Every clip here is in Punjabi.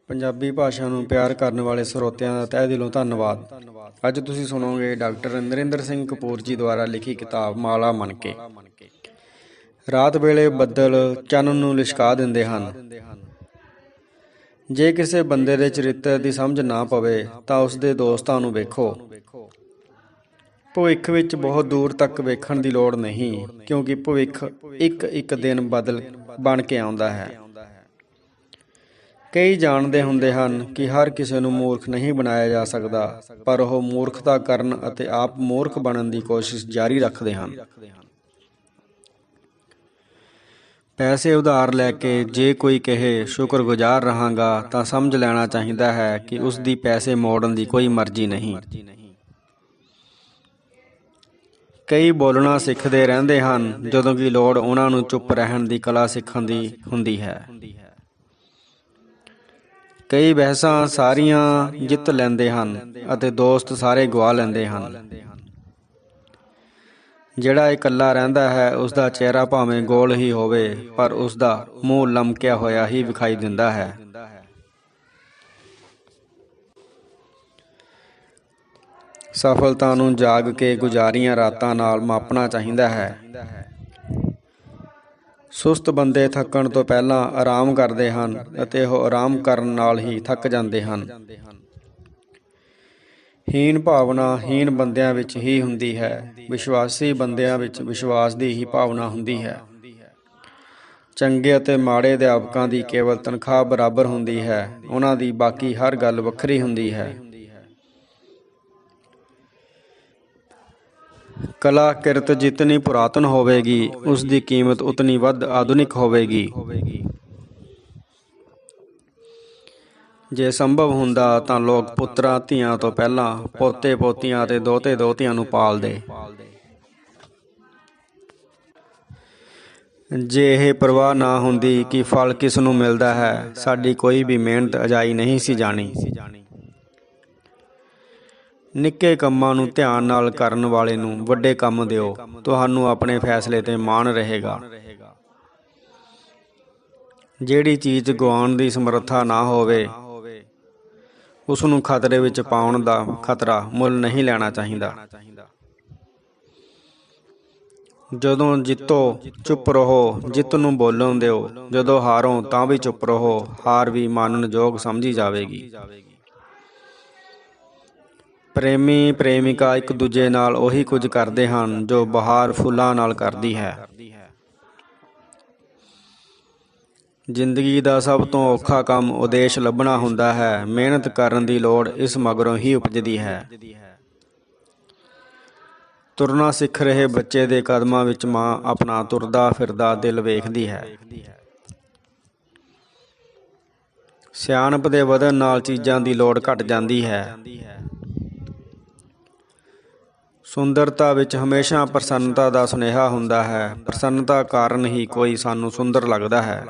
ਪੰਜਾਬੀ ਭਾਸ਼ਾ ਨੂੰ ਪਿਆਰ ਕਰਨ ਵਾਲੇ ਸਰੋਤਿਆਂ ਦਾ ਤਹਿ ਦਿਲੋਂ ਧੰਨਵਾਦ। ਅੱਜ ਤੁਸੀਂ ਸੁਣੋਗੇ ਡਾਕਟਰ ਨਰਿੰਦਰ ਸਿੰਘ ਕਪੂਰ ਜੀ ਦੁਆਰਾ ਲਿਖੀ ਕਿਤਾਬ ਮਾਲਾ ਮਣਕੇ। ਰਾਤ ਵੇਲੇ ਬੱਦਲ ਚੰਨ ਨੂੰ ਲਿਸ਼ਕਾ ਦਿੰਦੇ ਹਨ। ਜੇ ਕਿਸੇ ਬੰਦੇ ਦੇ ਚਰਿੱਤਰ ਦੀ ਸਮਝ ਨਾ ਪਵੇ ਤਾਂ ਉਸਦੇ ਦੋਸਤਾਂ ਨੂੰ ਵੇਖੋ। ਭਵਿੱਖ ਵਿੱਚ ਬਹੁਤ ਦੂਰ ਤੱਕ ਵੇਖਣ ਦੀ ਲੋੜ ਨਹੀਂ, ਕਿਉਂਕਿ ਭਵਿੱਖ ਇੱਕ ਇੱਕ ਦਿਨ ਬਦਲ ਬਣ ਕੇ ਆਉਂਦਾ ਹੈ। ਕਈ ਜਾਣਦੇ ਹੁੰਦੇ ਹਨ ਕਿ ਹਰ ਕਿਸੇ ਨੂੰ ਮੂਰਖ ਨਹੀਂ ਬਣਾਇਆ ਜਾ ਸਕਦਾ, ਪਰ ਉਹ ਮੂਰਖਤਾ ਕਰਨ ਅਤੇ ਆਪ ਮੂਰਖ ਬਣਨ ਦੀ ਕੋਸ਼ਿਸ਼ ਜਾਰੀ ਰੱਖਦੇ ਹਨ। ਪੈਸੇ ਉਧਾਰ ਲੈ ਕੇ ਜੇ ਕੋਈ ਕਹੇ ਸ਼ੁਕਰਗੁਜ਼ਾਰ ਰਹਾਂਗਾ ਤਾਂ ਸਮਝ ਲੈਣਾ ਚਾਹੀਦਾ ਹੈ ਕਿ ਉਸ ਦੀ ਪੈਸੇ ਮੋੜਨ ਦੀ ਕੋਈ ਮਰਜ਼ੀ ਨਹੀਂ। ਕਈ ਬੋਲਣਾ ਸਿੱਖਦੇ ਰਹਿੰਦੇ ਹਨ, ਜਦੋਂ ਕਿ ਲੋੜ ਉਹਨਾਂ ਨੂੰ ਚੁੱਪ ਰਹਿਣ ਦੀ ਕਲਾ ਸਿੱਖਣ ਦੀ ਹੁੰਦੀ ਹੈ। ਕਈ ਬਹਿਸਾਂ ਸਾਰੀਆਂ ਜਿੱਤ ਲੈਂਦੇ ਹਨ ਅਤੇ ਦੋਸਤ ਸਾਰੇ ਗਵਾ ਲੈਂਦੇ ਹਨ। ਜਿਹੜਾ ਇਕੱਲਾ ਰਹਿੰਦਾ ਹੈ ਉਸਦਾ ਚਿਹਰਾ ਭਾਵੇਂ ਗੋਲ ਹੀ ਹੋਵੇ, ਪਰ ਉਸਦਾ ਮੂੰਹ ਲਮਕਿਆ ਹੋਇਆ ਹੀ ਵਿਖਾਈ ਦਿੰਦਾ ਹੈ। ਸਫਲਤਾ ਨੂੰ ਜਾਗ ਕੇ ਗੁਜ਼ਾਰੀਆਂ ਰਾਤਾਂ ਨਾਲ ਮਾਪਣਾ ਚਾਹੀਦਾ ਹੈ। ਸੁਸਤ ਬੰਦੇ ਥੱਕਣ ਤੋਂ ਪਹਿਲਾਂ ਆਰਾਮ ਕਰਦੇ ਹਨ ਅਤੇ ਉਹ ਆਰਾਮ ਕਰਨ ਨਾਲ ਹੀ ਥੱਕ ਜਾਂਦੇ ਹਨ। ਹੀਨ ਭਾਵਨਾ ਹੀਨ ਬੰਦਿਆਂ ਵਿੱਚ ਹੀ ਹੁੰਦੀ ਹੈ। ਵਿਸ਼ਵਾਸੀ ਬੰਦਿਆਂ ਵਿੱਚ ਵਿਸ਼ਵਾਸ ਦੀ ਹੀ ਭਾਵਨਾ ਹੁੰਦੀ ਹੈ। ਚੰਗੇ ਅਤੇ ਮਾੜੇ ਅਧਿਆਪਕਾਂ ਦੀ ਕੇਵਲ ਤਨਖਾਹ ਬਰਾਬਰ ਹੁੰਦੀ ਹੈ, ਉਹਨਾਂ ਦੀ ਬਾਕੀ ਹਰ ਗੱਲ ਵੱਖਰੀ ਹੁੰਦੀ ਹੈ। ਕਲਾ ਕਿਰਤ ਜਿਤਨੀ ਪੁਰਾਤਨ ਹੋਵੇਗੀ, ਉਸ ਦੀ ਕੀਮਤ ਉਤਨੀ ਵੱਧ ਆਧੁਨਿਕ ਹੋਵੇਗੀ। ਜੇ ਸੰਭਵ ਹੁੰਦਾ ਤਾਂ ਲੋਕ ਪੁੱਤਰਾਂ ਧੀਆਂ ਤੋਂ ਪਹਿਲਾਂ ਪੋਤੇ ਪੋਤੀਆਂ ਅਤੇ ਦੋਤੇ ਦੋਤੀਆਂ ਨੂੰ ਪਾਲਦੇ। ਜੇ ਇਹ ਪਰਵਾਹ ਨਾ ਹੁੰਦੀ ਕਿ ਫਲ ਕਿਸ ਨੂੰ ਮਿਲਦਾ ਹੈ, ਸਾਡੀ ਕੋਈ ਵੀ ਮਿਹਨਤ ਅਜਾਈ ਨਹੀਂ ਸੀ ਜਾਣੀ। ਨਿੱਕੇ ਕੰਮਾਂ ਨੂੰ ਧਿਆਨ ਨਾਲ ਕਰਨ ਵਾਲੇ ਨੂੰ ਵੱਡੇ ਕੰਮ ਦਿਓ, ਤੁਹਾਨੂੰ ਆਪਣੇ ਫੈਸਲੇ ਤੇ ਮਾਣ ਰਹੇਗਾ। ਜਿਹੜੀ ਚੀਜ਼ ਗਵਾਉਣ ਦੀ ਸਮਰੱਥਾ ਨਾ ਹੋਵੇ, ਉਸ ਨੂੰ ਖਤਰੇ ਵਿੱਚ ਪਾਉਣ ਦਾ ਖਤਰਾ ਮੁੱਲ ਨਹੀਂ ਲੈਣਾ ਚਾਹੀਦਾ। ਜਦੋਂ ਜਿੱਤੋ ਚੁੱਪ ਰਹੋ, ਜਿੱਤ ਨੂੰ ਬੋਲਣ ਦਿਓ। ਜਦੋਂ ਹਾਰੋ ਤਾਂ ਵੀ ਚੁੱਪ ਰਹੋ, ਹਾਰ ਵੀ ਮੰਨਣ ਯੋਗ ਸਮਝੀ ਜਾਵੇਗੀ। ਪ੍ਰੇਮੀ ਪ੍ਰੇਮਿਕਾ ਇੱਕ ਦੂਜੇ ਨਾਲ ਉਹੀ ਕੁਝ ਕਰਦੇ ਹਨ ਜੋ ਬਹਾਰ ਫੁੱਲਾਂ ਨਾਲ ਕਰਦੀ ਹੈ। ਜ਼ਿੰਦਗੀ ਦਾ ਸਭ ਤੋਂ ਔਖਾ ਕੰਮ ਉਦੇਸ਼ ਲੱਭਣਾ ਹੁੰਦਾ ਹੈ। ਮਿਹਨਤ ਕਰਨ ਦੀ ਲੋੜ ਇਸ ਮਗਰੋਂ ਹੀ ਉਪਜਦੀ ਹੈ। ਤੁਰਨਾ ਸਿੱਖ ਰਹੇ ਬੱਚੇ ਦੇ ਕਦਮਾਂ ਵਿੱਚ ਮਾਂ ਆਪਣਾ ਤੁਰਦਾ ਫਿਰਦਾ ਦਿਲ ਵੇਖਦੀ ਹੈ। ਸਿਆਣਪ ਦੇ ਵਧਣ ਨਾਲ ਚੀਜ਼ਾਂ ਦੀ ਲੋੜ ਘਟ ਜਾਂਦੀ ਹੈ। ਸੁੰਦਰਤਾ ਵਿੱਚ ਹਮੇਸ਼ਾ ਪ੍ਰਸੰਨਤਾ ਦਾ ਸੁਨੇਹਾ ਹੁੰਦਾ ਹੈ। ਪ੍ਰਸੰਨਤਾ ਕਾਰਨ ਹੀ ਕੋਈ ਸਾਨੂੰ ਸੁੰਦਰ ਲੱਗਦਾ ਹੈ।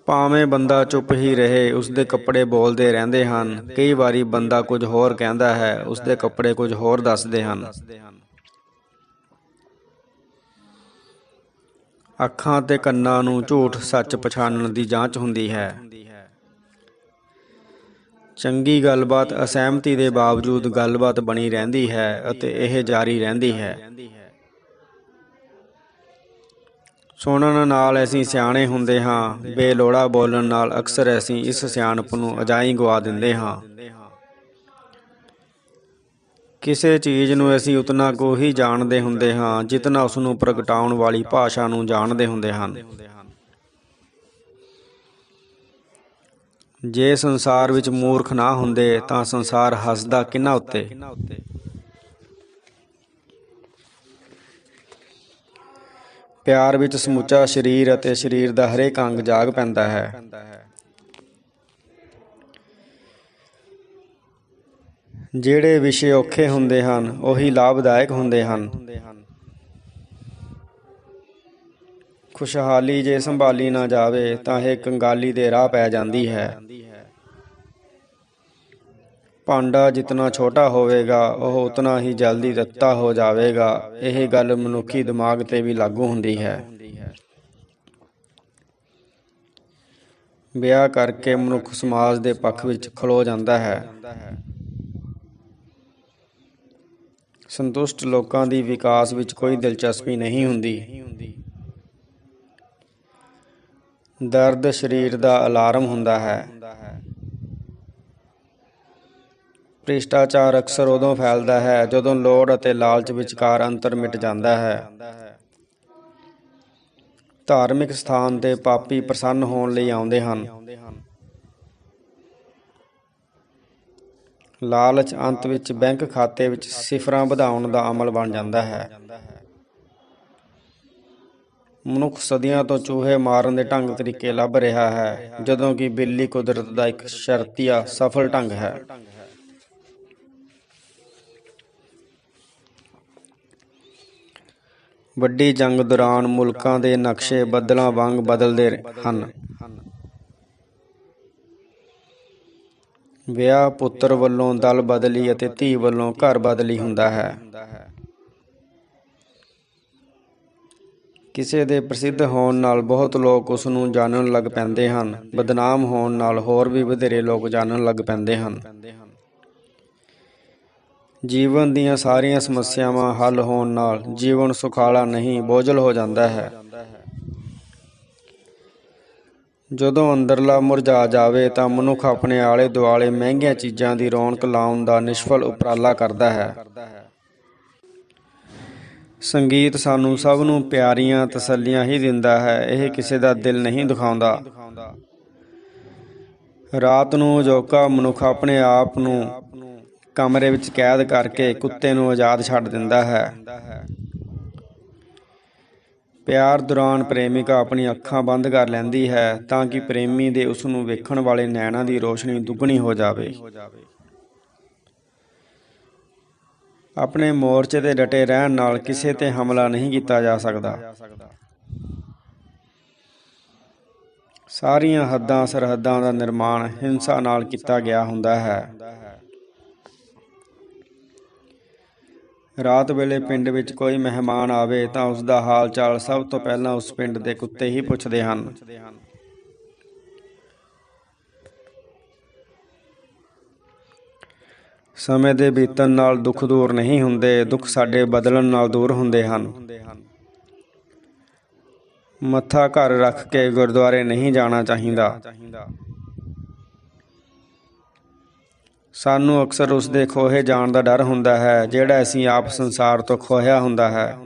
ਭਾਵੇਂ ਬੰਦਾ ਚੁੱਪ ਹੀ ਰਹੇ, ਉਸਦੇ ਕੱਪੜੇ ਬੋਲਦੇ ਰਹਿੰਦੇ ਹਨ। ਕਈ ਵਾਰੀ ਬੰਦਾ ਕੁਝ ਹੋਰ ਕਹਿੰਦਾ ਹੈ, ਉਸਦੇ ਕੱਪੜੇ ਕੁਝ ਹੋਰ ਦੱਸਦੇ ਹਨ। ਅੱਖਾਂ ਤੇ ਕੰਨਾਂ ਨੂੰ ਝੂਠ ਸੱਚ ਪਛਾਣਨ ਦੀ ਜਾਂਚ ਹੁੰਦੀ ਹੈ। ਚੰਗੀ ਗੱਲਬਾਤ ਅਸਹਿਮਤੀ ਦੇ ਬਾਵਜੂਦ ਗੱਲਬਾਤ ਬਣੀ ਰਹਿੰਦੀ ਹੈ ਅਤੇ ਇਹ ਜਾਰੀ ਰਹਿੰਦੀ ਹੈ। ਸੁਣਨ ਨਾਲ ਅਸੀਂ ਸਿਆਣੇ ਹੁੰਦੇ ਹਾਂ, ਬੇਲੋੜਾ ਬੋਲਣ ਨਾਲ ਅਕਸਰ ਅਸੀਂ ਇਸ ਸਿਆਣਪ ਨੂੰ ਅਜਾਈਂ ਗਵਾ ਦਿੰਦੇ ਹਾਂ। ਕਿਸੇ ਚੀਜ਼ ਨੂੰ ਅਸੀਂ ਉਤਨਾ ਕੁ ਹੀ ਜਾਣਦੇ ਹੁੰਦੇ ਹਾਂ ਜਿਤਨਾ ਉਸਨੂੰ ਪ੍ਰਗਟਾਉਣ ਵਾਲੀ ਭਾਸ਼ਾ ਨੂੰ ਜਾਣਦੇ ਹੁੰਦੇ ਹਨ। ਜੇ ਸੰਸਾਰ ਵਿੱਚ ਮੂਰਖ ਨਾ ਹੁੰਦੇ ਤਾਂ ਸੰਸਾਰ ਹੱਸਦਾ ਕਿਹਨਾਂ ਉੱਤੇ। ਪਿਆਰ ਵਿੱਚ ਸਮੁੱਚਾ ਸਰੀਰ ਅਤੇ ਸਰੀਰ ਦਾ ਹਰੇਕ ਅੰਗ ਜਾਗ ਪੈਂਦਾ ਹੈ। ਜਿਹੜੇ ਵਿਸ਼ੇ ਔਖੇ ਹੁੰਦੇ ਹਨ ਉਹੀ ਲਾਭਦਾਇਕ ਹੁੰਦੇ ਹਨ। ਖੁਸ਼ਹਾਲੀ ਜੇ ਸੰਭਾਲੀ ਨਾ ਜਾਵੇ ਤਾਂ ਇਹ ਕੰਗਾਲੀ ਦੇ ਰਾਹ ਪੈ ਜਾਂਦੀ ਹੈ। ਭਾਂਡਾ ਜਿਤਨਾ ਛੋਟਾ ਹੋਵੇਗਾ ਉਹ ਉਤਨਾ ਹੀ ਜਲਦੀ ਰੱਤਾ ਹੋ ਜਾਵੇਗਾ। ਇਹ ਗੱਲ ਮਨੁੱਖੀ ਦਿਮਾਗ 'ਤੇ ਵੀ ਲਾਗੂ ਹੁੰਦੀ ਹੈ। ਵਿਆਹ ਕਰਕੇ ਮਨੁੱਖ ਸਮਾਜ ਦੇ ਪੱਖ ਵਿੱਚ ਖਲੋ ਜਾਂਦਾ ਹੈ। ਸੰਤੁਸ਼ਟ ਲੋਕਾਂ ਦੀ ਵਿਕਾਸ ਵਿੱਚ ਕੋਈ ਦਿਲਚਸਪੀ ਨਹੀਂ ਹੁੰਦੀ। ਦਰਦ ਸਰੀਰ ਦਾ ਅਲਾਰਮ ਹੁੰਦਾ ਹੈ। ਭ੍ਰਿਸ਼ਟਾਚਾਰ ਅਕਸਰ ਉਦੋਂ ਫੈਲਦਾ ਹੈ ਜਦੋਂ ਲੋੜ ਅਤੇ ਲਾਲਚ ਵਿਚਕਾਰ ਅੰਤਰ ਮਿਟ ਜਾਂਦਾ ਹੈ। ਧਾਰਮਿਕ ਸਥਾਨ ਤੇ ਪਾਪੀ ਪ੍ਰਸੰਨ ਹੋਣ ਲਈ ਆਉਂਦੇ ਹਨ। ਲਾਲਚ ਅੰਤ ਵਿੱਚ ਬੈਂਕ ਖਾਤੇ ਵਿੱਚ ਸਿਫਰਾਂ ਵਧਾਉਣ ਦਾ ਅਮਲ ਬਣ ਜਾਂਦਾ ਹੈ। ਮਨੁੱਖ ਸਦੀਆਂ ਤੋਂ ਚੂਹੇ ਮਾਰਨ ਦੇ ਢੰਗ ਤਰੀਕੇ ਲੱਭ ਰਿਹਾ ਹੈ, ਜਦੋਂ ਕਿ ਬਿੱਲੀ ਕੁਦਰਤ ਦਾ ਇੱਕ ਸ਼ਰਤੀਆ ਸਫਲ ਢੰਗ ਹੈ। ਵੱਡੀ ਜੰਗ ਦੌਰਾਨ ਮੁਲਕਾਂ ਦੇ ਨਕਸ਼ੇ ਬੱਦਲਾਂ ਵਾਂਗ ਬਦਲਦੇ ਹਨ। ਵਿਆਹ ਪੁੱਤਰ ਵੱਲੋਂ ਦਲ ਬਦਲੀ ਅਤੇ ਧੀ ਵੱਲੋਂ ਘਰ ਬਦਲੀ ਹੁੰਦਾ ਹੈ। ਕਿਸੇ ਦੇ ਪ੍ਰਸਿੱਧ ਹੋਣ ਨਾਲ ਬਹੁਤ ਲੋਕ ਉਸ ਨੂੰ ਜਾਣਨ ਲੱਗ ਪੈਂਦੇ ਹਨ। ਬਦਨਾਮ ਹੋਣ ਨਾਲ ਹੋਰ ਵੀ ਵਧੇਰੇ ਲੋਕ ਜਾਣਨ ਲੱਗ ਪੈਂਦੇ ਹਨ। ਜੀਵਨ ਦੀਆਂ ਸਾਰੀਆਂ ਸਮੱਸਿਆਵਾਂ ਹੱਲ ਹੋਣ ਨਾਲ ਜੀਵਨ ਸੁਖਾਲਾ ਨਹੀਂ, ਬੋਝਲ ਹੋ ਜਾਂਦਾ ਹੈ। ਜਦੋਂ ਅੰਦਰਲਾ ਮੁਰਝਾ ਜਾਵੇ ਤਾਂ ਮਨੁੱਖ ਆਪਣੇ ਆਲੇ ਦੁਆਲੇ ਮਹਿੰਗੀਆਂ ਚੀਜ਼ਾਂ ਦੀ ਰੌਣਕ ਲਾਉਣ ਦਾ ਨਿਸ਼ਫਲ ਉਪਰਾਲਾ ਕਰਦਾ ਹੈ। ਸੰਗੀਤ ਸਾਨੂੰ ਸਭ ਨੂੰ ਪਿਆਰੀਆਂ ਤਸੱਲੀਆਂ ਹੀ ਦਿੰਦਾ ਹੈ, ਇਹ ਕਿਸੇ ਦਾ ਦਿਲ ਨਹੀਂ ਦੁਖਾਉਂਦਾ। ਰਾਤ ਨੂੰ ਅਜੋਕਾ ਮਨੁੱਖ ਆਪਣੇ ਆਪ ਨੂੰ ਕਮਰੇ ਵਿੱਚ ਕੈਦ ਕਰਕੇ ਕੁੱਤੇ ਨੂੰ ਆਜ਼ਾਦ ਛੱਡ ਦਿੰਦਾ ਹੈ। ਪਿਆਰ ਦੌਰਾਨ ਪ੍ਰੇਮਿਕਾ ਆਪਣੀ ਅੱਖਾਂ ਬੰਦ ਕਰ ਲੈਂਦੀ ਹੈ ਤਾਂ ਕਿ ਪ੍ਰੇਮੀ ਦੇ ਉਸ ਨੂੰ ਵੇਖਣ ਵਾਲੇ ਨੈਣਾਂ ਦੀ ਰੋਸ਼ਨੀ ਦੁੱਗਣੀ ਹੋ ਜਾਵੇ। ਆਪਣੇ ਮੋਰਚੇ ਤੇ ਡਟੇ ਰਹਿਣ ਨਾਲ ਕਿਸੇ ਤੇ ਹਮਲਾ ਨਹੀਂ ਕੀਤਾ ਜਾ ਸਕਦਾ। ਸਾਰੀਆਂ ਹੱਦਾਂ ਸਰਹੱਦਾਂ ਦਾ ਨਿਰਮਾਣ ਹਿੰਸਾ ਨਾਲ ਕੀਤਾ ਗਿਆ ਹੁੰਦਾ ਹੈ। ਰਾਤ ਵੇਲੇ ਪਿੰਡ ਵਿੱਚ ਕੋਈ ਮਹਿਮਾਨ ਆਵੇ ਤਾਂ ਉਸ ਦਾ ਹਾਲ ਚਾਲ ਸਭ ਤੋਂ ਪਹਿਲਾਂ ਉਸ ਪਿੰਡ ਦੇ ਕੁੱਤੇ ਹੀ ਪੁੱਛਦੇ ਹਨ। ਸਮੇਂ ਦੇ ਬੀਤਣ ਨਾਲ ਦੁੱਖ ਦੂਰ ਨਹੀਂ ਹੁੰਦੇ, ਦੁੱਖ ਸਾਡੇ ਬਦਲਣ ਨਾਲ ਦੂਰ ਹੁੰਦੇ ਹਨ। ਮੱਥਾ ਘਰ ਰੱਖ ਕੇ ਗੁਰਦੁਆਰੇ ਨਹੀਂ ਜਾਣਾ ਚਾਹੀਦਾ। ਸਾਨੂੰ ਅਕਸਰ ਉਸ ਦੇ ਖੋਹੇ ਜਾਣ ਦਾ ਡਰ ਹੁੰਦਾ ਹੈ ਜਿਹੜਾ ਅਸੀਂ ਆਪ ਸੰਸਾਰ ਤੋਂ ਖੋਹਿਆ ਹੁੰਦਾ ਹੈ।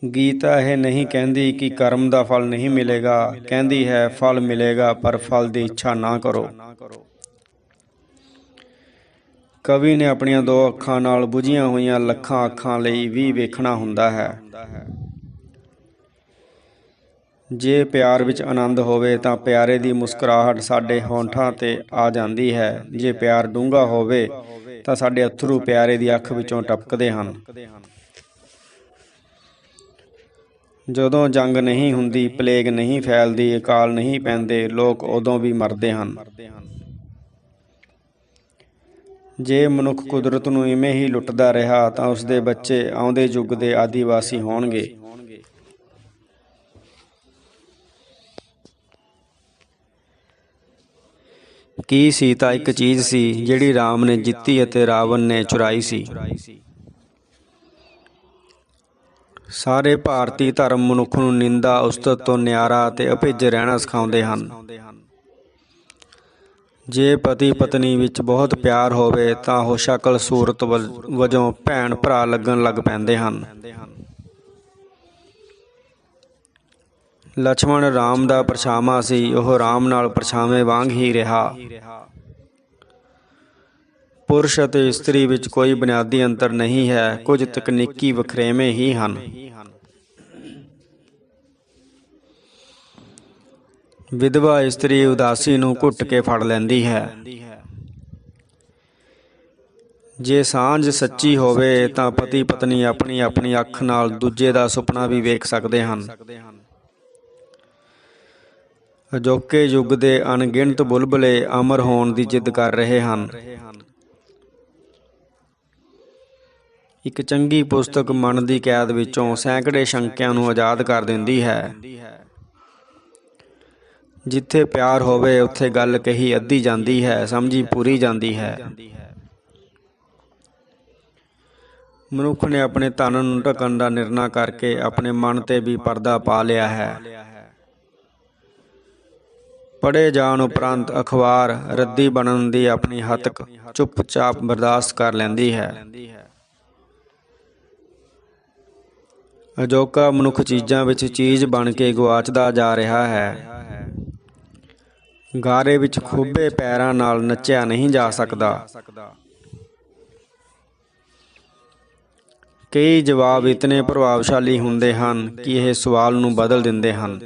ਗੀਤਾ ਇਹ ਨਹੀਂ ਕਹਿੰਦੀ ਕਿ ਕਰਮ ਦਾ ਫਲ ਨਹੀਂ ਮਿਲੇਗਾ, ਕਹਿੰਦੀ ਹੈ ਫਲ ਮਿਲੇਗਾ ਪਰ ਫਲ ਦੀ ਇੱਛਾ ਨਾ ਕਰੋ। ਕਵੀ ਨੇ ਆਪਣੀਆਂ 2 ਅੱਖਾਂ ਨਾਲ ਬੁਝੀਆਂ ਹੋਈਆਂ ਲੱਖਾਂ ਅੱਖਾਂ ਲਈ ਵੀ ਵੇਖਣਾ ਹੁੰਦਾ ਹੈ। ਜੇ ਪਿਆਰ ਵਿੱਚ ਆਨੰਦ ਹੋਵੇ ਤਾਂ ਪਿਆਰੇ ਦੀ ਮੁਸਕਰਾਹਟ ਸਾਡੇ ਹੋਂਠਾਂ ਤੇ ਆ ਜਾਂਦੀ ਹੈ। ਜੇ ਪਿਆਰ ਡੂੰਘਾ ਹੋਵੇ ਤਾਂ ਸਾਡੇ ਅੱਥਰੂ ਪਿਆਰੇ ਦੀ ਅੱਖ ਵਿੱਚੋਂ ਟਪਕਦੇ ਹਨ। ਜਦੋਂ ਜੰਗ ਨਹੀਂ ਹੁੰਦੀ, ਪਲੇਗ ਨਹੀਂ ਫੈਲਦੀ, ਅਕਾਲ ਨਹੀਂ ਪੈਂਦੇ, ਲੋਕ ਉਦੋਂ ਵੀ ਮਰਦੇ ਹਨ। ਜੇ ਮਨੁੱਖ ਕੁਦਰਤ ਨੂੰ ਇਵੇਂ ਹੀ ਲੁੱਟਦਾ ਰਿਹਾ ਤਾਂ ਉਸ ਦੇ ਬੱਚੇ ਆਉਂਦੇ ਯੁੱਗ ਦੇ ਆਦੀਵਾਸੀ ਹੋਣਗੇ। ਕੀ ਸੀਤਾ ਇੱਕ ਚੀਜ਼ ਸੀ ਜਿਹੜੀ ਰਾਮ ਨੇ ਜਿੱਤੀ ਅਤੇ ਰਾਵਣ ਨੇ ਚੁਰਾਈ ਸੀ? ਸਾਰੇ ਭਾਰਤੀ ਧਰਮ ਮਨੁੱਖ ਨੂੰ ਨਿੰਦਾ, ਉਸਤਤ ਤੋਂ ਨਿਆਰਾ ਅਤੇ ਅਭਿੱਜ ਰਹਿਣਾ ਸਿਖਾਉਂਦੇ ਹਨ। ਜੇ ਪਤੀ ਪਤਨੀ ਵਿੱਚ ਬਹੁਤ ਪਿਆਰ ਹੋਵੇ ਤਾਂ ਉਹ ਸ਼ਕਲ ਸੂਰਤ ਵਜੋਂ ਭੈਣ ਭਰਾ ਲੱਗਣ ਲੱਗ ਪੈਂਦੇ ਹਨ। ਲਛਮਣ ਰਾਮ ਦਾ ਪਰਛਾਵਾਂ ਸੀ, ਉਹ ਰਾਮ ਨਾਲ ਪਰਛਾਵੇਂ ਵਾਂਗ ਹੀ ਰਿਹਾ। ਪੁਰਸ਼ ਅਤੇ ਇਸਤਰੀ ਵਿੱਚ ਕੋਈ ਬੁਨਿਆਦੀ ਅੰਤਰ ਨਹੀਂ ਹੈ, ਕੁਝ ਤਕਨੀਕੀ ਵਖਰੇਵੇਂ ਹੀ ਹਨ। ਵਿਧਵਾ ਇਸਤਰੀ ਉਦਾਸੀ ਨੂੰ ਘੁੱਟ ਕੇ ਫੜ ਲੈਂਦੀ ਹੈ। ਜੇ ਸਾਂਝ ਸੱਚੀ ਹੋਵੇ ਤਾਂ ਪਤੀ ਪਤਨੀ ਆਪਣੀ ਆਪਣੀ ਅੱਖ ਨਾਲ ਦੂਜੇ ਦਾ ਸੁਪਨਾ ਵੀ ਵੇਖ ਸਕਦੇ ਹਨ। ਅਜੋਕੇ ਯੁੱਗ ਦੇ ਅਣਗਿਣਤ ਬੁਲਬੁਲੇ ਅਮਰ ਹੋਣ ਦੀ ਜਿੱਦ ਕਰ ਰਹੇ ਹਨ। ਇੱਕ ਚੰਗੀ ਪੁਸਤਕ ਮਨ ਦੀ ਕੈਦ ਵਿੱਚੋਂ ਸੈਂਕੜੇ ਸ਼ੰਕਿਆਂ ਨੂੰ ਆਜ਼ਾਦ ਕਰ ਦਿੰਦੀ ਹੈ। ਜਿੱਥੇ ਪਿਆਰ ਹੋਵੇ ਉੱਥੇ ਗੱਲ ਕਹੀ ਅੱਧੀ ਜਾਂਦੀ ਹੈ, ਸਮਝੀ ਪੂਰੀ ਜਾਂਦੀ ਹੈ। ਮਨੁੱਖ ਨੇ ਆਪਣੇ ਤਨ ਨੂੰ ਢਕਣ ਦਾ ਨਿਰਣਾ ਕਰਕੇ ਆਪਣੇ ਮਨ ਤੇ ਵੀ ਪਰਦਾ ਪਾ ਲਿਆ ਹੈ। ਪੜ੍ਹੇ ਜਾਣ ਉਪਰੰਤ ਅਖਬਾਰ ਰੱਦੀ ਬਣਨ ਦੀ ਆਪਣੀ ਹੱਤਕ ਚੁੱਪਚਾਪ ਬਰਦਾਸ਼ਤ ਕਰ ਲੈਂਦੀ ਹੈ। ਅਜੋਕਾ ਮਨੁੱਖ ਚੀਜ਼ਾਂ ਵਿੱਚ ਚੀਜ਼ ਬਣ ਕੇ ਗੁਆਚਦਾ ਜਾ ਰਿਹਾ ਹੈ। ਗਾਰੇ ਵਿੱਚ ਖੁੱਬੇ ਪੈਰਾਂ ਨਾਲ ਨੱਚਿਆ ਨਹੀਂ ਜਾ ਸਕਦਾ। ਕਈ ਜਵਾਬ ਇਤਨੇ ਪ੍ਰਭਾਵਸ਼ਾਲੀ ਹੁੰਦੇ ਹਨ ਕਿ ਇਹ ਸਵਾਲ ਨੂੰ ਬਦਲ ਦਿੰਦੇ ਹਨ।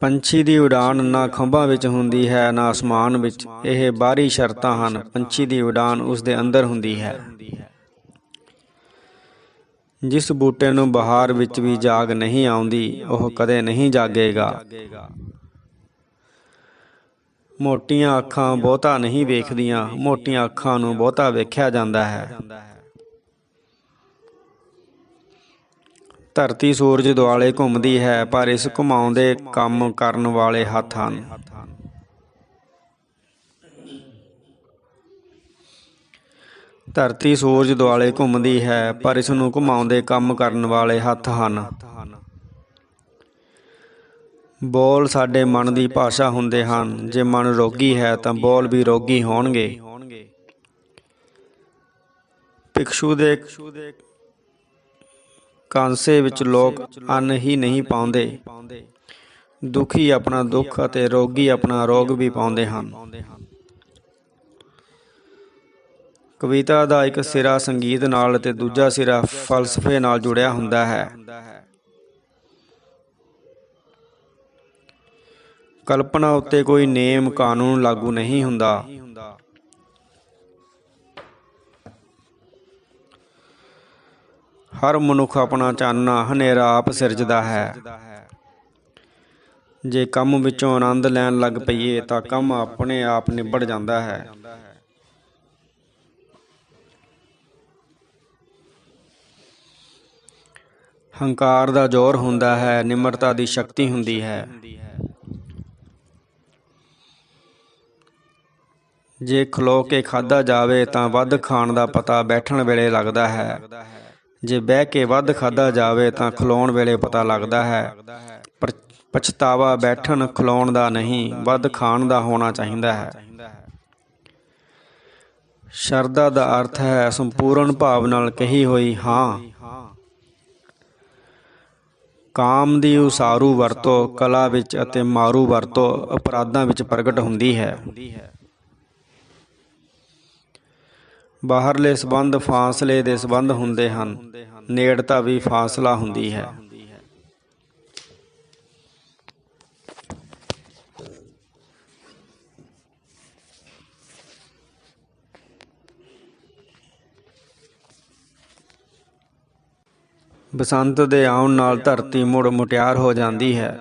ਪੰਛੀ ਦੀ ਉਡਾਨ ਨਾ ਖੰਭਾਂ ਵਿੱਚ ਹੁੰਦੀ ਹੈ ਨਾ ਅਸਮਾਨ ਵਿੱਚ। ਇਹ ਬਾਹਰੀ ਸ਼ਰਤਾਂ ਹਨ। ਪੰਛੀ ਦੀ ਉਡਾਨ ਉਸ ਦੇ ਅੰਦਰ ਹੁੰਦੀ ਹੈ। ਜਿਸ ਬੂਟੇ ਨੂੰ ਬਹਾਰ ਵਿੱਚ ਵੀ ਜਾਗ ਨਹੀਂ ਆਉਂਦੀ, ਉਹ ਕਦੇ ਨਹੀਂ ਜਾਗੇਗਾ। ਮੋਟੀਆਂ ਅੱਖਾਂ ਬਹੁਤਾ ਨਹੀਂ ਵੇਖਦੀਆਂ, ਮੋਟੀਆਂ ਅੱਖਾਂ ਨੂੰ ਬਹੁਤਾ ਵੇਖਿਆ ਜਾਂਦਾ ਹੈ। ਧਰਤੀ ਸੂਰਜ ਦੁਆਲੇ ਘੁੰਮਦੀ ਹੈ, ਪਰ ਇਸ ਘੁਮਾਉਂਦੇ ਕੰਮ ਕਰਨ ਵਾਲੇ ਹੱਥ ਹਨ। ਧਰਤੀ ਸੂਰਜ ਦੁਆਲੇ ਘੁੰਮਦੀ ਹੈ, ਪਰ ਇਸ ਨੂੰ ਘੁਮਾਉਂਦੇ ਕੰਮ ਕਰਨ ਵਾਲੇ ਹੱਥ ਹਨ। ਬੋਲ ਸਾਡੇ ਮਨ ਦੀ ਭਾਸ਼ਾ ਹੁੰਦੇ ਹਨ। ਜੇ ਮਨ ਰੋਗੀ ਹੈ ਤਾਂ ਬੋਲ ਵੀ ਰੋਗੀ ਹੋਣਗੇ। ਭਿਕਸ਼ੂ ਦੇ ਕਾਂਸੇ ਵਿੱਚ ਲੋਕ ਅੰਨ ਹੀ ਨਹੀਂ ਪਾਉਂਦੇ। ਦੁਖੀ ਆਪਣਾ ਦੁੱਖ ਅਤੇ ਰੋਗੀ ਆਪਣਾ ਰੋਗ ਵੀ ਪਾਉਂਦੇ ਹਨ। ਕਵਿਤਾ ਦਾ ਇੱਕ ਸਿਰਾ ਸੰਗੀਤ ਨਾਲ ਅਤੇ ਦੂਜਾ ਸਿਰਾ ਫਲਸਫੇ ਨਾਲ ਜੁੜਿਆ ਹੁੰਦਾ ਹੈ। ਕਲਪਨਾ ਉੱਤੇ ਕੋਈ ਨੇਮ ਕਾਨੂੰਨ ਲਾਗੂ ਨਹੀਂ ਹੁੰਦਾ। ਹਰ ਮਨੁੱਖ ਆਪਣਾ ਚਾਨਣਾ ਹਨੇਰਾ ਆਪ ਸਿਰਜਦਾ ਹੈ। ਜੇ ਕੰਮ ਵਿੱਚੋਂ ਆਨੰਦ ਲੈਣ ਲੱਗ ਪਈਏ ਤਾਂ ਕੰਮ ਆਪਣੇ ਆਪ ਨਿਬੜ ਜਾਂਦਾ ਹੈ। ਹੰਕਾਰ ਦਾ ਜ਼ੋਰ ਹੁੰਦਾ ਹੈ, ਨਿਮਰਤਾ ਦੀ ਸ਼ਕਤੀ ਹੁੰਦੀ ਹੈ। ਜੇ ਖਲੋ ਕੇ ਖਾਧਾ ਜਾਵੇ ਤਾਂ ਵੱਧ ਖਾਣ ਦਾ ਪਤਾ ਬੈਠਣ ਵੇਲੇ ਲੱਗਦਾ ਹੈ। ਜੇ ਬਹਿ ਕੇ ਵੱਧ ਖਾਧਾ ਜਾਵੇ ਤਾਂ ਖਲੋਣ ਵੇਲੇ ਪਤਾ ਲੱਗਦਾ ਹੈ। ਪਰ ਪਛਤਾਵਾ ਬੈਠਣ ਖਲੋਣ ਦਾ ਨਹੀਂ, ਵੱਧ ਖਾਣ ਦਾ ਹੋਣਾ ਚਾਹੀਦਾ ਹੈ। ਸ਼ਰਧਾ ਦਾ ਅਰਥ ਹੈ ਸੰਪੂਰਨ ਭਾਵ ਨਾਲ ਕਹੀ ਹੋਈ ਹਾਂ। ਕਾਮ ਦੀ ਉਸਾਰੂ ਵਰਤੋਂ ਕਲਾ ਵਿੱਚ ਅਤੇ ਮਾਰੂ ਵਰਤੋਂ ਅਪਰਾਧਾਂ ਵਿੱਚ ਪ੍ਰਗਟ ਹੁੰਦੀ ਹੈ। ਬਾਹਰਲੇ ਸੰਬੰਧ ਫਾਸਲੇ ਦੇ ਸੰਬੰਧ ਹੁੰਦੇ ਹਨ। ਨੇੜਤਾ ਵੀ ਫਾਸਲਾ ਹੁੰਦੀ ਹੈ। ਬਸੰਤ ਦੇ ਆਉਣ ਨਾਲ ਧਰਤੀ ਮੁੜ ਮੁਟਿਆਰ ਹੋ ਜਾਂਦੀ ਹੈ।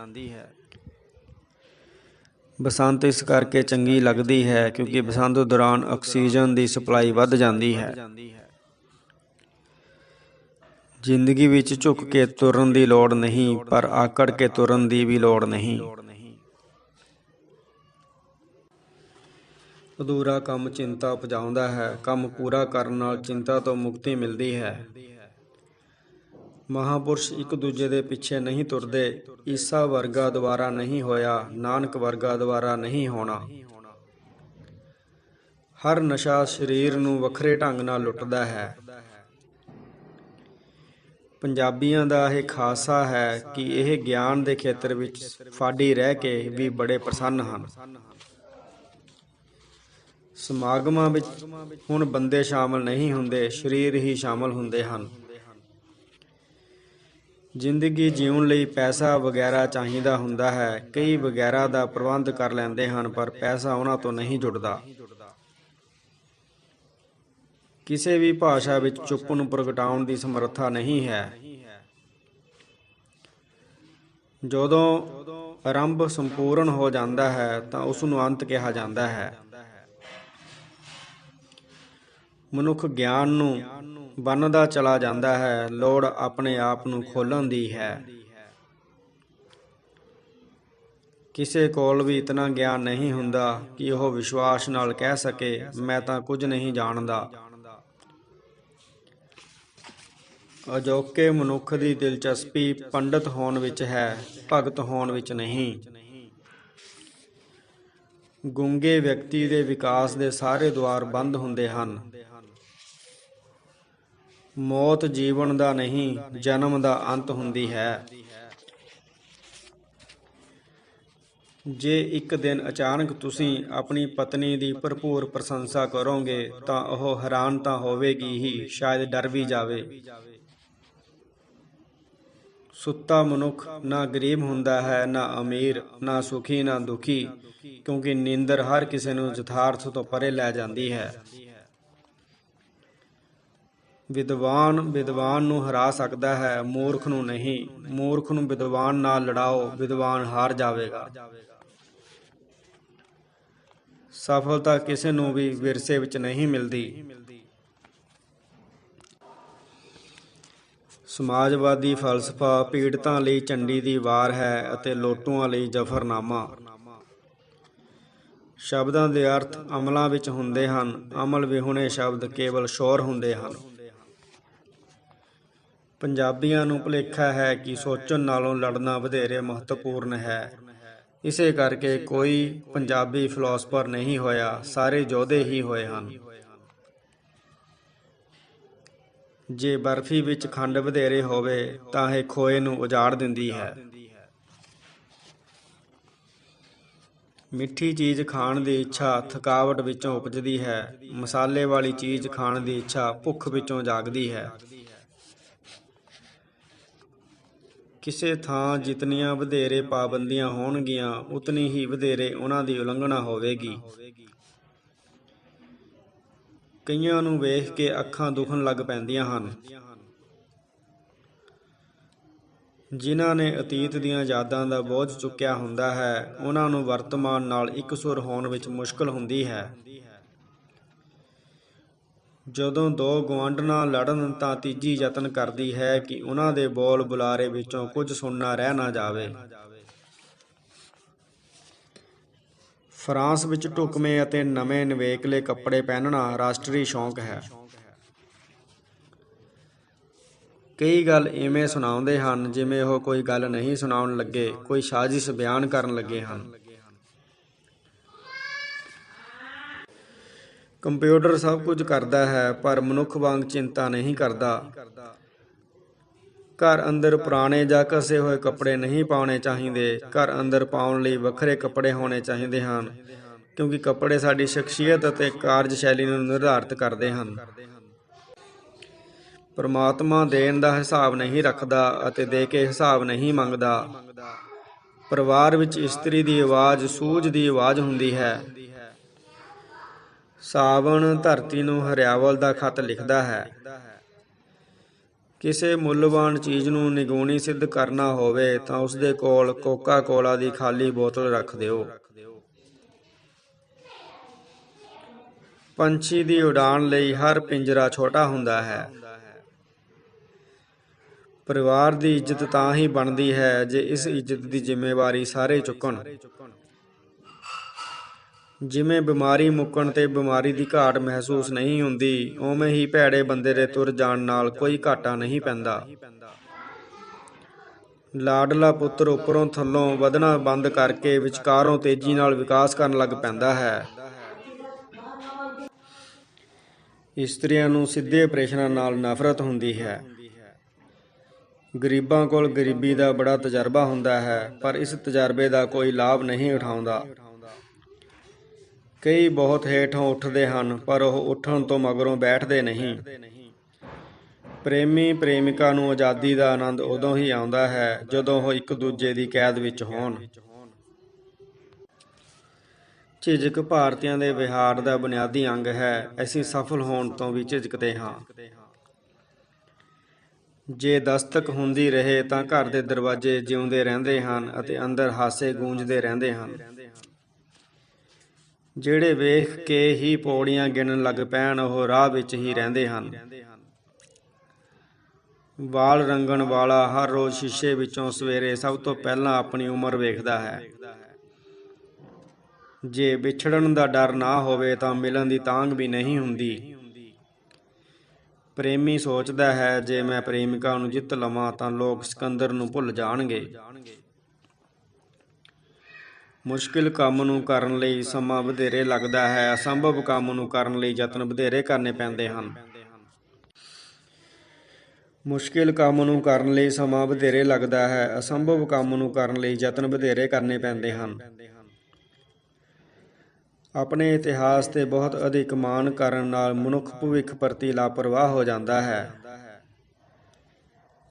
ਬਸੰਤ ਇਸ ਕਰਕੇ ਚੰਗੀ ਲੱਗਦੀ ਹੈ ਕਿਉਂਕਿ ਬਸੰਤ ਦੌਰਾਨ ਆਕਸੀਜਨ ਦੀ ਸਪਲਾਈ ਵੱਧ ਜਾਂਦੀ ਹੈ। ਜ਼ਿੰਦਗੀ ਵਿੱਚ ਝੁਕ ਕੇ ਤੁਰਨ ਦੀ ਲੋੜ ਨਹੀਂ, ਪਰ ਆਕੜ ਕੇ ਤੁਰਨ ਦੀ ਵੀ ਲੋੜ ਨਹੀਂ। ਅਧੂਰਾ ਕੰਮ ਚਿੰਤਾ ਉਪਜਾਉਂਦਾ ਹੈ। ਕੰਮ ਪੂਰਾ ਕਰਨ ਨਾਲ ਚਿੰਤਾ ਤੋਂ ਮੁਕਤੀ ਮਿਲਦੀ ਹੈ। ਮਹਾਂਪੁਰਸ਼ ਇੱਕ ਦੂਜੇ ਦੇ ਪਿੱਛੇ ਨਹੀਂ ਤੁਰਦੇ। ਈਸਾ ਵਰਗਾ ਦੁਬਾਰਾ ਨਹੀਂ ਹੋਇਆ, ਨਾਨਕ ਵਰਗਾ ਦੁਬਾਰਾ ਨਹੀਂ ਹੋਣਾ। ਹਰ ਨਸ਼ਾ ਸਰੀਰ ਨੂੰ ਵੱਖਰੇ ਢੰਗ ਨਾਲ ਲੁੱਟਦਾ ਹੈ। ਪੰਜਾਬੀਆਂ ਦਾ ਇਹ ਖਾਸਾ ਹੈ ਕਿ ਇਹ ਗਿਆਨ ਦੇ ਖੇਤਰ ਵਿੱਚ ਫਾਡੀ ਰਹਿ ਕੇ ਵੀ ਬੜੇ ਪ੍ਰਸੰਨ ਹਨ। ਸਮਾਗਮਾਂ ਵਿੱਚ ਹੁਣ ਬੰਦੇ ਸ਼ਾਮਲ ਨਹੀਂ ਹੁੰਦੇ, ਸਰੀਰ ਹੀ ਸ਼ਾਮਲ ਹੁੰਦੇ ਹਨ। ਜ਼ਿੰਦਗੀ ਜਿਉਣ ਲਈ ਪੈਸਾ ਵਗੈਰਾ ਚਾਹੀਦਾ ਹੁੰਦਾ ਹੈ। ਕਈ ਵਗੈਰਾ ਦਾ ਪ੍ਰਬੰਧ ਕਰ ਲੈਂਦੇ ਹਨ, ਪਰ ਪੈਸਾ ਉਹਨਾਂ ਤੋਂ ਨਹੀਂ ਜੁੜਦਾ। ਕਿਸੇ ਵੀ ਭਾਸ਼ਾ ਵਿੱਚ ਚੁੱਪ ਨੂੰ ਪ੍ਰਗਟਾਉਣ ਦੀ ਸਮਰੱਥਾ ਨਹੀਂ ਹੈ। ਜਦੋਂ ਆਰੰਭ ਸੰਪੂਰਨ ਹੋ ਜਾਂਦਾ ਹੈ ਤਾਂ ਉਸ ਨੂੰ ਅੰਤ ਕਿਹਾ ਜਾਂਦਾ ਹੈ। ਮਨੁੱਖ ਗਿਆਨ ਨੂੰ ਬੰਨ੍ਹਦਾ ਚਲਾ ਜਾਂਦਾ ਹੈ। ਲੋੜ ਆਪਣੇ ਆਪ ਨੂੰ ਖੋਲ੍ਹਣ ਦੀ ਹੈ। ਕਿਸੇ ਕੋਲ ਵੀ ਇਤਨਾ ਗਿਆਨ ਨਹੀਂ ਹੁੰਦਾ ਕਿ ਉਹ ਵਿਸ਼ਵਾਸ ਨਾਲ ਕਹਿ ਸਕੇ, ਮੈਂ ਤਾਂ ਕੁਝ ਨਹੀਂ ਜਾਣਦਾ। ਅਜੋਕੇ ਮਨੁੱਖ ਦੀ ਦਿਲਚਸਪੀ ਪੰਡਤ ਹੋਣ ਵਿੱਚ ਹੈ, ਭਗਤ ਹੋਣ ਵਿੱਚ ਨਹੀਂ। ਗੂੰਗੇ ਵਿਅਕਤੀ ਦੇ ਵਿਕਾਸ ਦੇ ਸਾਰੇ ਦੁਆਰ ਬੰਦ ਹੁੰਦੇ ਹਨ। ਮੌਤ ਜੀਵਨ ਦਾ ਨਹੀਂ, ਜਨਮ ਦਾ ਅੰਤ ਹੁੰਦੀ ਹੈ। ਜੇ ਇੱਕ ਦਿਨ ਅਚਾਨਕ ਤੁਸੀਂ ਆਪਣੀ ਪਤਨੀ ਦੀ ਭਰਪੂਰ ਪ੍ਰਸ਼ੰਸਾ ਕਰੋਗੇ ਤਾਂ ਉਹ ਹੈਰਾਨ ਤਾਂ ਹੋਵੇਗੀ ਹੀ, ਸ਼ਾਇਦ ਡਰ ਵੀ ਜਾਵੇ। ਸੁੱਤਾ ਮਨੁੱਖ ਨਾ ਗਰੀਬ ਹੁੰਦਾ ਹੈ, ਨਾ ਅਮੀਰ, ਨਾ ਸੁਖੀ, ਨਾ ਦੁਖੀ, ਕਿਉਂਕਿ ਨੀਂਦਰ ਹਰ ਕਿਸੇ ਨੂੰ ਯਥਾਰਥ ਤੋਂ ਪਰੇ ਲੈ ਜਾਂਦੀ ਹੈ। ਵਿਦਵਾਨ ਨੂੰ ਹਰਾ ਸਕਦਾ ਹੈ, ਮੂਰਖ ਨੂੰ ਨਹੀਂ। ਮੂਰਖ ਨੂੰ ਵਿਦਵਾਨ ਨਾਲ ਲੜਾਓ, ਵਿਦਵਾਨ ਹਾਰ ਜਾਵੇਗਾ। ਸਫਲਤਾ ਕਿਸੇ ਨੂੰ ਵੀ ਵਿਰਸੇ ਵਿੱਚ ਨਹੀਂ ਮਿਲਦੀ। ਸਮਾਜਵਾਦੀ ਫਲਸਫਾ ਪੀੜਤਾਂ ਲਈ ਝੰਡੀ ਦੀ ਵਾਰ ਹੈ ਅਤੇ ਲੋਟੂਆਂ ਲਈ ਜ਼ਫ਼ਰਨਾਮਾ। ਸ਼ਬਦਾਂ ਦੇ ਅਰਥ ਅਮਲਾਂ ਵਿੱਚ ਹੁੰਦੇ ਹਨ, ਅਮਲ ਵਿਹੂਣੇ ਸ਼ਬਦ ਕੇਵਲ ਸ਼ੋਰ ਹੁੰਦੇ ਹਨ। ਪੰਜਾਬੀਆਂ ਨੂੰ ਭੁਲੇਖਾ ਹੈ ਕਿ ਸੋਚਣ ਨਾਲੋਂ ਲੜਨਾ ਵਧੇਰੇ ਮਹੱਤਵਪੂਰਨ ਹੈ। ਇਸੇ ਕਰਕੇ ਕੋਈ ਪੰਜਾਬੀ ਫਿਲਾਸਫਰ ਨਹੀਂ ਹੋਇਆ, ਸਾਰੇ ਯੋਧੇ ਹੀ ਹੋਏ ਹਨ। ਜੇ ਬਰਫ਼ੀ ਵਿੱਚ ਖੰਡ ਵਧੇਰੇ ਹੋਵੇ ਤਾਂ ਇਹ ਖੋਏ ਨੂੰ ਉਜਾੜ ਦਿੰਦੀ ਹੈ। ਮਿੱਠੀ ਚੀਜ਼ ਖਾਣ ਦੀ ਇੱਛਾ ਥਕਾਵਟ ਵਿੱਚੋਂ ਉਪਜਦੀ ਹੈ, ਮਸਾਲੇ ਵਾਲੀ ਚੀਜ਼ ਖਾਣ ਦੀ ਇੱਛਾ ਭੁੱਖ ਵਿੱਚੋਂ ਜਾਗਦੀ ਹੈ। ਕਿਸੇ ਥਾਂ ਜਿਤਨੀਆਂ ਵਧੇਰੇ ਪਾਬੰਦੀਆਂ ਹੋਣਗੀਆਂ, ਉਤਨੀ ਹੀ ਵਧੇਰੇ ਉਹਨਾਂ ਦੀ ਉਲੰਘਣਾ ਹੋਵੇਗੀ। ਕਈਆਂ ਨੂੰ ਵੇਖ ਕੇ ਅੱਖਾਂ ਦੁਖਣ ਲੱਗ ਪੈਂਦੀਆਂ ਹਨ। ਜਿਨ੍ਹਾਂ ਨੇ ਅਤੀਤ ਦੀਆਂ ਯਾਦਾਂ ਦਾ ਬੋਝ ਚੁੱਕਿਆ ਹੁੰਦਾ ਹੈ, ਉਹਨਾਂ ਨੂੰ ਵਰਤਮਾਨ ਨਾਲ ਇਕਸੁਰ ਹੋਣ ਵਿੱਚ ਮੁਸ਼ਕਲ ਹੁੰਦੀ ਹੈ। ਜਦੋਂ ਦੋ ਗੁਆਂਢਣਾਂ ਲੜਨ ਤਾਂ ਤੀਜੀ ਯਤਨ ਕਰਦੀ ਹੈ ਕਿ ਉਹਨਾਂ ਦੇ ਬੋਲ ਬੁਲਾਰੇ ਵਿੱਚੋਂ ਕੁਝ ਸੁਣਨਾ ਰਹਿ ਨਾ ਜਾਵੇ। ਫਰਾਂਸ ਵਿੱਚ ਢੁਕਵੇਂ ਅਤੇ ਨਵੇਂ ਨਿਵੇਕਲੇ ਕੱਪੜੇ ਪਹਿਨਣਾ ਰਾਸ਼ਟਰੀ ਸ਼ੌਕ ਹੈ। ਕਈ ਗੱਲ ਇਵੇਂ ਸੁਣਾਉਂਦੇ ਹਨ ਜਿਵੇਂ ਉਹ ਕੋਈ ਗੱਲ ਨਹੀਂ ਸੁਣਾਉਣ ਲੱਗੇ, ਕੋਈ ਸਾਜ਼ਿਸ਼ ਬਿਆਨ ਕਰਨ ਲੱਗੇ ਹਨ। ਕੰਪਿਊਟਰ ਸਭ ਕੁਝ ਕਰਦਾ ਹੈ, ਪਰ ਮਨੁੱਖ ਵਾਂਗ ਚਿੰਤਾ ਨਹੀਂ ਕਰਦਾ। ਘਰ ਅੰਦਰ ਪੁਰਾਣੇ ਜਾਂ ਘਸੇ ਹੋਏ ਕੱਪੜੇ ਨਹੀਂ ਪਾਉਣੇ ਚਾਹੀਦੇ। ਘਰ ਅੰਦਰ ਪਾਉਣ ਲਈ ਵੱਖਰੇ ਕੱਪੜੇ ਹੋਣੇ ਚਾਹੀਦੇ ਹਨ, ਕਿਉਂਕਿ ਕੱਪੜੇ ਸਾਡੀ ਸ਼ਖਸੀਅਤ ਅਤੇ ਕਾਰਜਸ਼ੈਲੀ ਨੂੰ ਨਿਰਧਾਰਤ ਕਰਦੇ ਹਨ। ਪਰਮਾਤਮਾ ਦੇਣ ਦਾ ਹਿਸਾਬ ਨਹੀਂ ਰੱਖਦਾ ਅਤੇ ਦੇ ਕੇ ਹਿਸਾਬ ਨਹੀਂ ਮੰਗਦਾ। ਪਰਿਵਾਰ ਵਿੱਚ ਇਸਤਰੀ ਦੀ ਆਵਾਜ਼ ਸੂਝ ਦੀ ਆਵਾਜ਼ ਹੁੰਦੀ ਹੈ। ਸਾਵਣ ਧਰਤੀ ਨੂੰ ਹਰਿਆਵਲ ਦਾ ਖਤ ਲਿਖਦਾ ਹੈ। ਕਿਸੇ ਮੁੱਲਵਾਨ ਚੀਜ਼ ਨੂੰ ਨਿਗੂਣੀ ਸਿੱਧ ਕਰਨਾ ਹੋਵੇ ਤਾਂ ਉਸਦੇ ਕੋਲ ਕੋਕਾ ਕੋਲਾ ਦੀ ਖਾਲੀ ਬੋਤਲ ਰੱਖ ਦਿਓ। ਪੰਛੀ ਦੀ ਉਡਾਣ ਲਈ ਹਰ ਪਿੰਜਰਾ ਛੋਟਾ ਹੁੰਦਾ ਹੈ। ਪਰਿਵਾਰ ਦੀ ਇੱਜ਼ਤ ਤਾਂ ਹੀ ਬਣਦੀ ਹੈ ਜੇ ਇਸ ਇੱਜ਼ਤ ਦੀ ਜ਼ਿੰਮੇਵਾਰੀ ਸਾਰੇ ਚੁੱਕਣ। ਜਿਵੇਂ ਬਿਮਾਰੀ ਮੁੱਕਣ ਤੇ ਬਿਮਾਰੀ ਦੀ ਘਾਟ ਮਹਿਸੂਸ ਨਹੀਂ ਹੁੰਦੀ, ਉਵੇਂ ਹੀ ਭੈੜੇ ਬੰਦੇ ਦੇ ਤੁਰ ਜਾਣ ਨਾਲ ਕੋਈ ਘਾਟਾ ਨਹੀਂ ਪੈਂਦਾ। ਲਾਡਲਾ ਪੁੱਤਰ ਉੱਪਰੋਂ ਥੱਲੋਂ ਵਧਣਾ ਬੰਦ ਕਰਕੇ ਵਿਚਕਾਰੋਂ ਤੇਜ਼ੀ ਨਾਲ ਵਿਕਾਸ ਕਰਨ ਲੱਗ ਪੈਂਦਾ ਹੈ। ਇਸਤਰੀਆਂ ਨੂੰ ਸਿੱਧੇ ਆਪਰੇਸ਼ਨਾਂ ਨਾਲ ਨਫ਼ਰਤ ਹੁੰਦੀ ਹੈ। ਗਰੀਬਾਂ ਕੋਲ ਗਰੀਬੀ ਦਾ ਬੜਾ ਤਜਰਬਾ ਹੁੰਦਾ ਹੈ, ਪਰ ਇਸ ਤਜਰਬੇ ਦਾ ਕੋਈ ਲਾਭ ਨਹੀਂ ਉਠਾਉਂਦਾ। ਕਈ ਬਹੁਤ ਹੇਠੋਂ ਉੱਠਦੇ ਹਨ, ਪਰ ਉਹ ਉੱਠਣ ਤੋਂ ਮਗਰੋਂ ਬੈਠਦੇ ਨਹੀਂ। ਪ੍ਰੇਮੀ ਪ੍ਰੇਮਿਕਾ ਨੂੰ ਆਜ਼ਾਦੀ ਦਾ ਆਨੰਦ ਉਦੋਂ ਹੀ ਆਉਂਦਾ ਹੈ ਜਦੋਂ ਉਹ ਇੱਕ ਦੂਜੇ ਦੀ ਕੈਦ ਵਿੱਚ ਹੋਣ। ਝਿਜਕ ਭਾਰਤੀਆਂ ਦੇ ਵਿਹਾਰ ਦਾ ਬੁਨਿਆਦੀ ਅੰਗ ਹੈ। ਅਸੀਂ ਸਫਲ ਹੋਣ ਤੋਂ ਵੀ ਝਿਜਕਦੇ ਹਾਂ। ਜੇ ਦਸਤਕ ਹੁੰਦੀ ਰਹੇ ਤਾਂ ਘਰ ਦੇ ਦਰਵਾਜ਼ੇ ਜਿਉਂਦੇ ਰਹਿੰਦੇ ਹਨ ਅਤੇ ਅੰਦਰ ਹਾਸੇ ਗੂੰਜਦੇ ਰਹਿੰਦੇ ਹਨ। ਜਿਹੜੇ ਵੇਖ ਕੇ ਹੀ ਪੌੜੀਆਂ ਗਿਣਨ ਲੱਗ ਪੈਣ, ਉਹ ਰਾਹ ਵਿੱਚ ਹੀ ਰਹਿੰਦੇ ਹਨ। ਵਾਲ ਰੰਗਣ ਵਾਲਾ ਹਰ ਰੋਜ਼ ਸ਼ੀਸ਼ੇ ਵਿੱਚੋਂ ਸਵੇਰੇ ਸਭ ਤੋਂ ਪਹਿਲਾਂ ਆਪਣੀ ਉਮਰ ਵੇਖਦਾ ਹੈ। ਜੇ ਵਿਛੜਨ ਦਾ ਡਰ ਨਾ ਹੋਵੇ ਤਾਂ ਮਿਲਣ ਦੀ ਤਾਂਘ ਵੀ ਨਹੀਂ ਹੁੰਦੀ। ਪ੍ਰੇਮੀ ਸੋਚਦਾ ਹੈ ਜੇ ਮੈਂ ਪ੍ਰੇਮਿਕਾ ਨੂੰ ਜਿੱਤ ਲਵਾਂ ਤਾਂ ਲੋਕ ਸਿਕੰਦਰ ਨੂੰ ਭੁੱਲ ਜਾਣਗੇ। ਮੁਸ਼ਕਿਲ ਕੰਮ ਨੂੰ ਕਰਨ ਲਈ ਸਮਾਂ ਵਧੇਰੇ ਲੱਗਦਾ ਹੈ, ਅਸੰਭਵ ਕੰਮ ਨੂੰ ਕਰਨ ਲਈ ਯਤਨ ਵਧੇਰੇ ਕਰਨੇ ਪੈਂਦੇ ਹਨ। ਮੁਸ਼ਕਿਲ ਕੰਮ ਨੂੰ ਕਰਨ ਲਈ ਸਮਾਂ ਵਧੇਰੇ ਲੱਗਦਾ ਹੈ, ਅਸੰਭਵ ਕੰਮ ਨੂੰ ਕਰਨ ਲਈ ਯਤਨ ਵਧੇਰੇ ਕਰਨੇ ਪੈਂਦੇ ਹਨ। ਆਪਣੇ ਇਤਿਹਾਸ ਤੇ ਬਹੁਤ ਅਧਿਕ ਮਾਣ ਕਰਨ ਨਾਲ ਮਨੁੱਖ ਭਵਿੱਖ ਪ੍ਰਤੀ ਲਾਪਰਵਾਹ ਹੋ ਜਾਂਦਾ ਹੈ।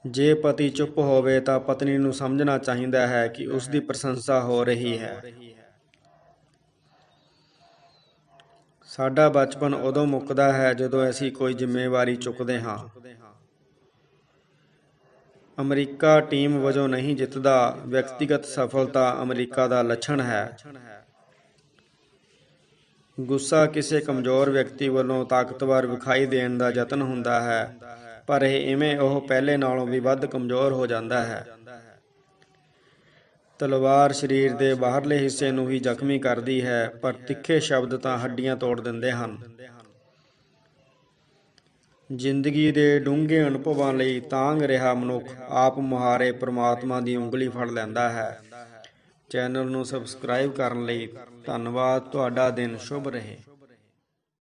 ਜੇ ਪਤੀ ਚੁੱਪ ਹੋਵੇ ਤਾਂ ਪਤਨੀ ਨੂੰ ਸਮਝਣਾ ਚਾਹੀਦਾ ਹੈ ਕਿ ਉਸ ਦੀ ਪ੍ਰਸ਼ੰਸਾ ਹੋ ਰਹੀ ਹੈ। ਸਾਡਾ ਬਚਪਨ ਉਦੋਂ ਮੁੱਕਦਾ ਹੈ ਜਦੋਂ ਅਸੀਂ ਕੋਈ ਜ਼ਿੰਮੇਵਾਰੀ ਚੁੱਕਦੇ ਹਾਂ। ਅਮਰੀਕਾ ਟੀਮ ਵਜੋਂ ਨਹੀਂ ਜਿੱਤਦਾ, ਵਿਅਕਤੀਗਤ ਸਫਲਤਾ ਅਮਰੀਕਾ ਦਾ ਲੱਛਣ ਹੈ। ਗੁੱਸਾ ਕਿਸੇ ਕਮਜ਼ੋਰ ਵਿਅਕਤੀ ਵੱਲੋਂ ਤਾਕਤਵਰ ਵਿਖਾਈ ਦੇਣ ਦਾ ਯਤਨ ਹੁੰਦਾ ਹੈ, ਪਰ ਇਵੇਂ ਉਹ ਪਹਿਲੇ ਨਾਲੋਂ ਵੀ ਵੱਧ ਕਮਜ਼ੋਰ ਹੋ ਜਾਂਦਾ ਹੈ। ਤਲਵਾਰ ਸਰੀਰ ਦੇ ਬਾਹਰਲੇ ਹਿੱਸੇ ਨੂੰ ਹੀ ਜ਼ਖਮੀ ਕਰਦੀ ਹੈ, ਪਰ ਤਿੱਖੇ ਸ਼ਬਦ ਤਾਂ ਹੱਡੀਆਂ ਤੋੜ ਦਿੰਦੇ ਹਨ। ਜ਼ਿੰਦਗੀ ਦੇ ਡੂੰਘੇ ਅਨੁਭਵਾਂ ਲਈ ਤਾਂਘ ਰਿਹਾ ਮਨੁੱਖ ਆਪ ਮੁਹਾਰੇ ਪ੍ਰਮਾਤਮਾ ਦੀ ਉਂਗਲੀ ਫੜ ਲੈਂਦਾ ਹੈ। ਚੈਨਲ ਨੂੰ ਸਬਸਕ੍ਰਾਈਬ ਕਰਨ ਲਈ ਧੰਨਵਾਦ। ਤੁਹਾਡਾ ਦਿਨ ਸ਼ੁਭ ਰਹੇ।